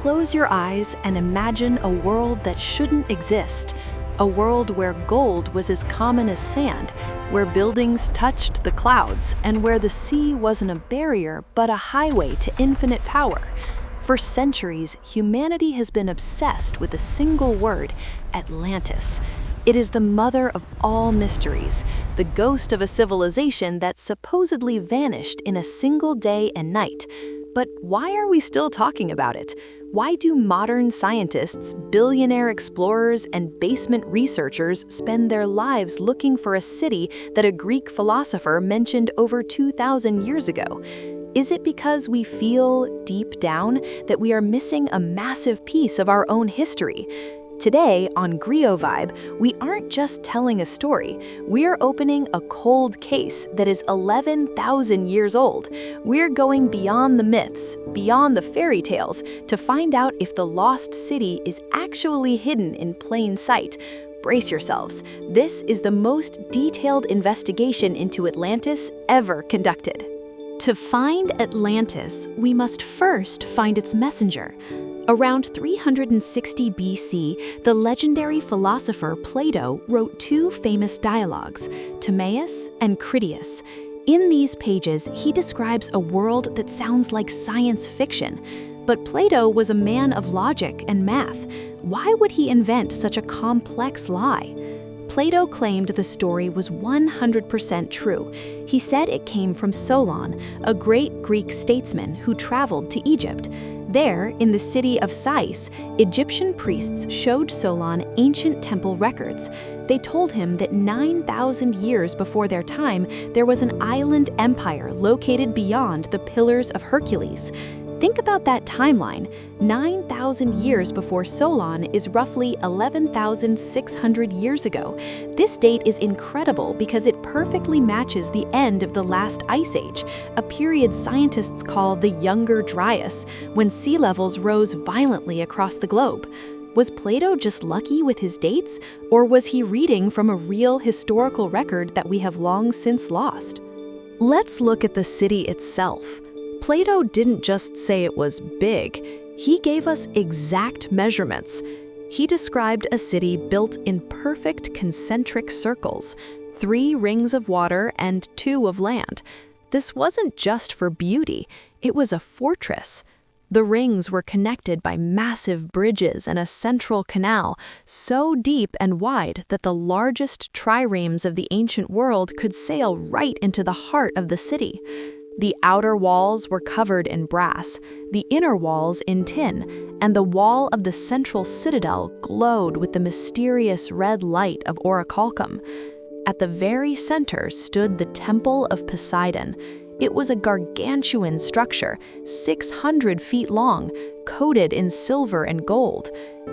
close your eyes and imagine a world that shouldn't exist. A world where gold was as common as sand, where buildings touched the clouds, and where the sea wasn't a barrier but a highway to infinite power. For centuries, humanity has been obsessed with a single word, Atlantis. It is the mother of all mysteries, the ghost of a civilization that supposedly vanished in a single day and night. But why are we still talking about it? Why do modern scientists, billionaire explorers, and basement researchers spend their lives looking for a city that a Greek philosopher mentioned over 2,000 years ago? Is it because we feel, deep down, that we are missing a massive piece of our own history? Today, on GriotVibe, we aren't just telling a story, we're opening a cold case that is 11,000 years old. We're going beyond the myths, beyond the fairy tales, to find out if the lost city is actually hidden in plain sight. Brace yourselves, this is the most detailed investigation into Atlantis ever conducted. To find Atlantis, we must first find its messenger. Around 360 BC, the legendary philosopher Plato wrote two famous dialogues, Timaeus and Critias. In these pages, he describes a world that sounds like science fiction. But Plato was a man of logic and math. Why would he invent such a complex lie? Plato claimed the story was 100% true. He said it came from Solon, a great Greek statesman who traveled to Egypt. There, in the city of Sais, Egyptian priests showed Solon ancient temple records. They told him that 9,000 years before their time, there was an island empire located beyond the Pillars of Hercules. Think about that timeline. 9,000 years before Solon is roughly 11,600 years ago. This date is incredible because it perfectly matches the end of the last ice age, a period scientists call the Younger Dryas, when sea levels rose violently across the globe. Was Plato just lucky with his dates, or was he reading from a real historical record that we have long since lost? Let's look at the city itself. Plato didn't just say it was big, he gave us exact measurements. He described a city built in perfect concentric circles, 3 rings of water and 2 of land. This wasn't just for beauty, it was a fortress. The rings were connected by massive bridges and a central canal, so deep and wide that the largest triremes of the ancient world could sail right into the heart of the city. The outer walls were covered in brass, the inner walls in tin, and the wall of the central citadel glowed with the mysterious red light of Orichalcum. At the very center stood the Temple of Poseidon. It was a gargantuan structure, 600 feet long, coated in silver and gold.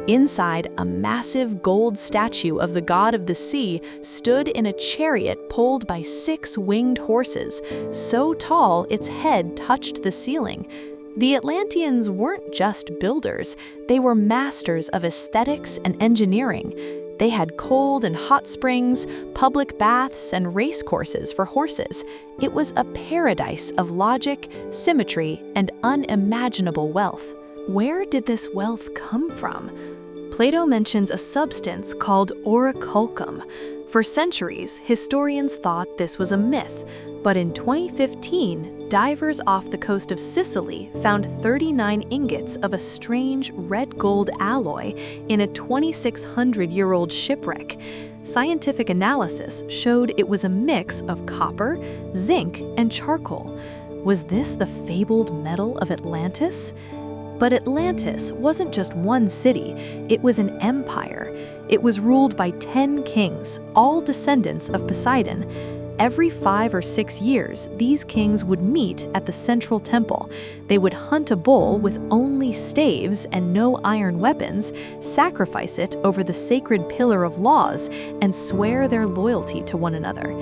Inside, a massive gold statue of the god of the sea stood in a chariot pulled by 6 winged horses, so tall its head touched the ceiling. The Atlanteans weren't just builders, they were masters of aesthetics and engineering. They had cold and hot springs, public baths, and race courses for horses. It was a paradise of logic, symmetry, and unimaginable wealth. Where did this wealth come from? Plato mentions a substance called Orichalcum. For centuries, historians thought this was a myth, but in 2015, divers off the coast of Sicily found 39 ingots of a strange red gold alloy in a 2,600-year-old shipwreck. Scientific analysis showed it was a mix of copper, zinc, and charcoal. Was this the fabled metal of Atlantis? But Atlantis wasn't just one city, it was an empire. It was ruled by 10 kings, all descendants of Poseidon. Every 5 or 6 years, these kings would meet at the central temple. They would hunt a bull with only staves and no iron weapons, sacrifice it over the sacred pillar of laws, and swear their loyalty to one another.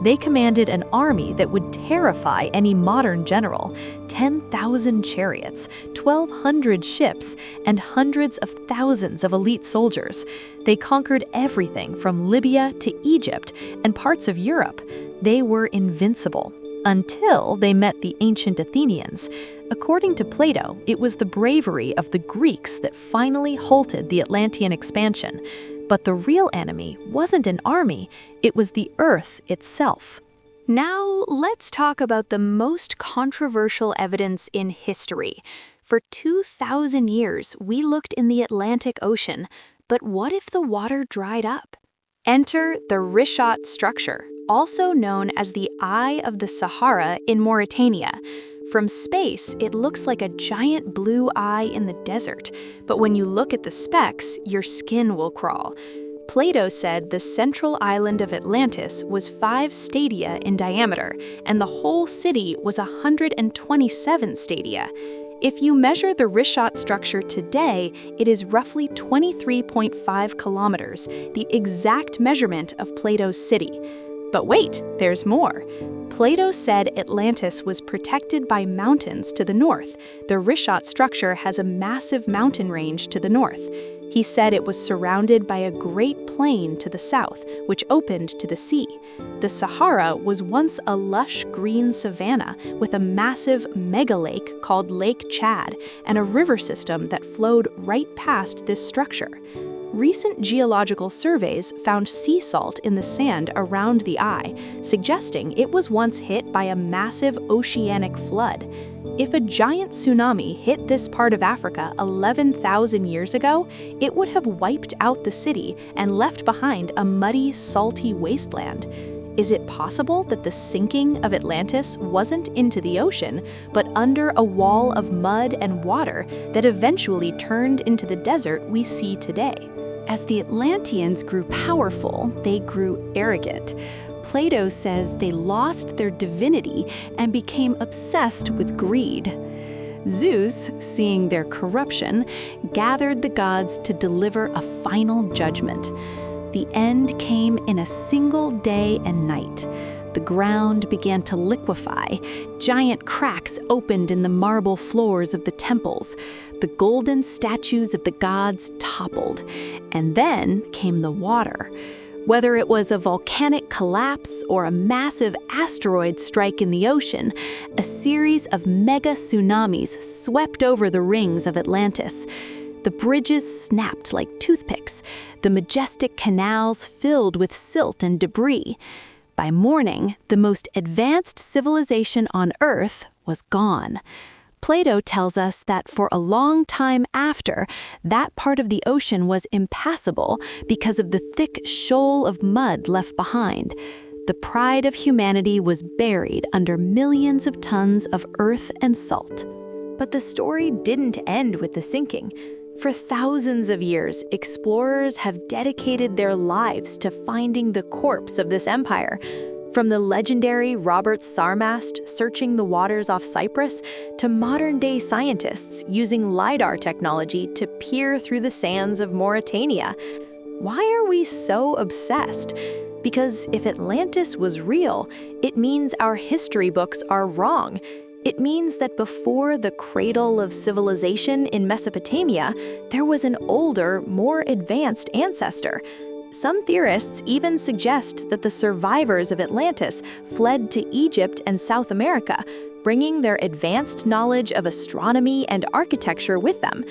They commanded an army that would terrify any modern general, 10,000 chariots, 1,200 ships, and hundreds of thousands of elite soldiers. They conquered everything from Libya to Egypt and parts of Europe. They were invincible. until they met the ancient Athenians. According to Plato, it was the bravery of the Greeks that finally halted the Atlantean expansion. But the real enemy wasn't an army, it was the Earth itself. Now, let's talk about the most controversial evidence in history. For 2,000 years, we looked in the Atlantic Ocean, but what if the water dried up? Enter the Richat Structure, also known as the Eye of the Sahara in Mauritania. From space, it looks like a giant blue eye in the desert, but when you look at the specks, your skin will crawl. Plato said the central island of Atlantis was 5 stadia in diameter, and the whole city was 127 stadia. If you measure the Richat Structure today, it is roughly 23.5 kilometers, the exact measurement of Plato's city. But wait, there's more. Plato said Atlantis was protected by mountains to the north. The Richat Structure has a massive mountain range to the north. He said it was surrounded by a great plain to the south, which opened to the sea. The Sahara was once a lush green savanna with a massive mega-lake called Lake Chad and a river system that flowed right past this structure. Recent geological surveys found sea salt in the sand around the eye, suggesting it was once hit by a massive oceanic flood. If a giant tsunami hit this part of Africa 11,000 years ago, it would have wiped out the city and left behind a muddy, salty wasteland. Is it possible that the sinking of Atlantis wasn't into the ocean, but under a wall of mud and water that eventually turned into the desert we see today? As the Atlanteans grew powerful, they grew arrogant. Plato says they lost their divinity and became obsessed with greed. Zeus, seeing their corruption, gathered the gods to deliver a final judgment. The end came in a single day and night. The ground began to liquefy. Giant cracks opened in the marble floors of the temples. The golden statues of the gods toppled. And then came the water. Whether it was a volcanic collapse or a massive asteroid strike in the ocean, a series of mega tsunamis swept over the rings of Atlantis. The bridges snapped like toothpicks, the majestic canals filled with silt and debris. By morning, the most advanced civilization on Earth was gone. Plato tells us that for a long time after, that part of the ocean was impassable because of the thick shoal of mud left behind. The pride of humanity was buried under millions of tons of earth and salt. But the story didn't end with the sinking. For thousands of years, explorers have dedicated their lives to finding the corpse of this empire. From the legendary Robert Sarmast searching the waters off Cyprus to modern-day scientists using LiDAR technology to peer through the sands of Mauritania. Why are we so obsessed? Because if Atlantis was real, it means our history books are wrong. It means that before the cradle of civilization in Mesopotamia, there was an older, more advanced ancestor. Some theorists even suggest that the survivors of Atlantis fled to Egypt and South America, bringing their advanced knowledge of astronomy and architecture with them.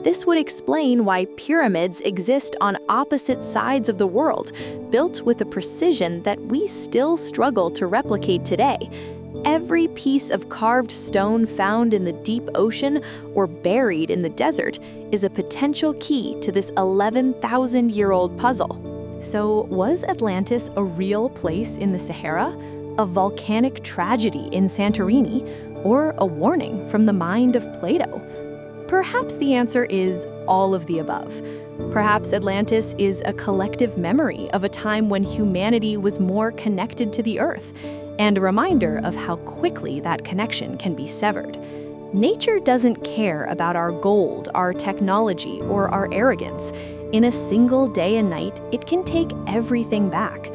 This would explain why pyramids exist on opposite sides of the world, built with a precision that we still struggle to replicate today. Every piece of carved stone found in the deep ocean or buried in the desert is a potential key to this 11,000-year-old puzzle. So, was Atlantis a real place in the Sahara, a volcanic tragedy in Santorini, or a warning from the mind of Plato? Perhaps the answer is all of the above. Perhaps Atlantis is a collective memory of a time when humanity was more connected to the earth, and a reminder of how quickly that connection can be severed. Nature doesn't care about our gold, our technology, or our arrogance. In a single day and night, it can take everything back.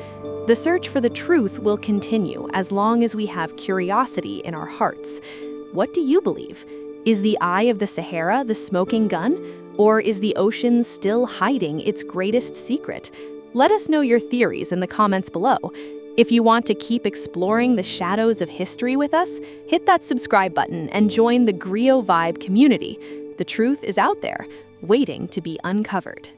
The search for the truth will continue as long as we have curiosity in our hearts. What do you believe? Is the Eye of the Sahara the smoking gun? Or is the ocean still hiding its greatest secret? Let us know your theories in the comments below. If you want to keep exploring the shadows of history with us, hit that subscribe button and join the GriotVibe community. The truth is out there, waiting to be uncovered.